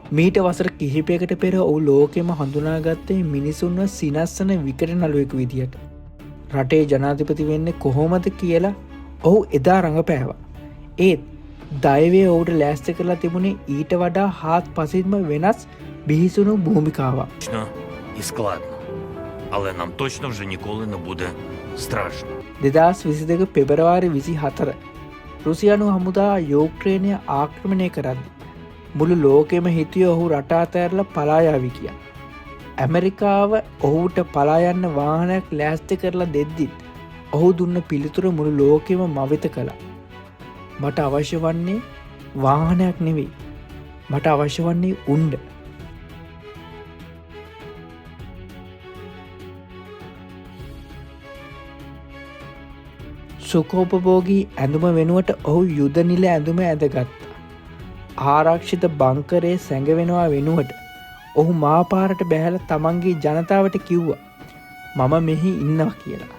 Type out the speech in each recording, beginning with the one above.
මීට වසර කිහිපයකට පෙර ඔහු ලෝකෙම හඳුනාගත්තේ මිනිසුන්ව සිනස්සන විකට නළුවෙකු විදියට. රටේ ජනාධිපති වෙන්නේ කොහොමද කියලා ඔහු එදා රඟපෑවා. ඒත් දෛවය ඔහුට ලෑස්ති කරලා තිබුණේ ඊට වඩා හාත් පසින්ම වෙනස් බිහිසුණු භූමිකාවක්. І складно. Але нам точно вже ніколи не буде страшно. 2022 පෙබරවාරි 24 රුසියානු හමුදා යුක්‍රේනය ආක්‍රමණය කරද්දී මුළු ලෝකෙම හිතුවේ ඔහු රට අතහැරලා පලා යාවි කියලා. ඇමරිකාව ඔහුට පලා යන්න වාහනයක් ලෑස්ති කරලා දෙද්දිත් ඔහු දුන්න පිළිතුර මුළු ලෝකෙම මවිත කළා. මට අවශ්‍ය වන්නේ වාහනයක් නෙවෙයි. මට අවශ්‍ය වන්නේ උණ්ඩ. සුඛෝපභෝගී ඇඳුම වෙනුවට ඔහු යුද නිල ඇඳුම ඇඳගත්තා. ආරක්ෂිත බංකරේ සැඟවෙනවා වෙනුවට ඔහු මාපාරට බැහැල තමන්ගේ ජනතාවට කිව්වා මම මෙහි ඉන්නවා කියලා.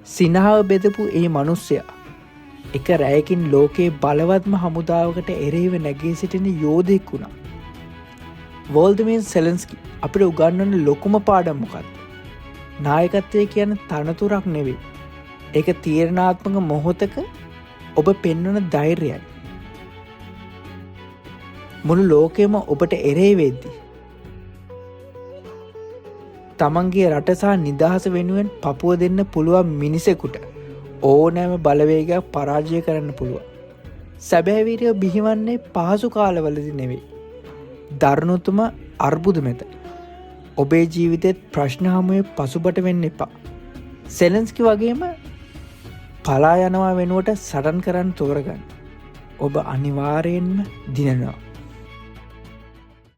සිනහව බෙදපු ඒ මනුස්සයා එක රැයකින් ලෝකයේ බලවත්ම හමුදාවකට එරෙහිව නැගී සිටින යෝධයෙක් වුණා. වෝල්ඩිමිර් සෙලන්ස්කි අපිට උගන්වන ලොකුම පාඩම මොකක්ද? නායකත්වය කියන්නේ තනතුරක් නෙවෙයි. ඒක තීරණාත්මක මොහොතක ඔබ පෙන්වන ධෛර්යයයි. මුළු ලෝකෙම ඔබට එරෙහි වෙද්දී තමන්ගේ රට සහ නිදහස වෙනුවෙන් පපුව දෙන්න පුළුවන් මිනිසෙකුට ඕනෑම බලවේගයක් පරාජය කරන්න පුළුවන්. සැබෑ වීරිය බිහිවන්නේ පහසු කාලවලදී නෙවෙයි. දරුණුතුම අර්බුද මෙත. ඔබේ ජීවිතේත් ප්‍රශ්න හමුවේ පසුබට වෙන්න එපා. සෙලන්ස්කි වගේම පලා යනවා වෙනුවට සටන් කරන්න තෝරගන්න. ඔබ අනිවාර්යෙන්ම දිනනවා.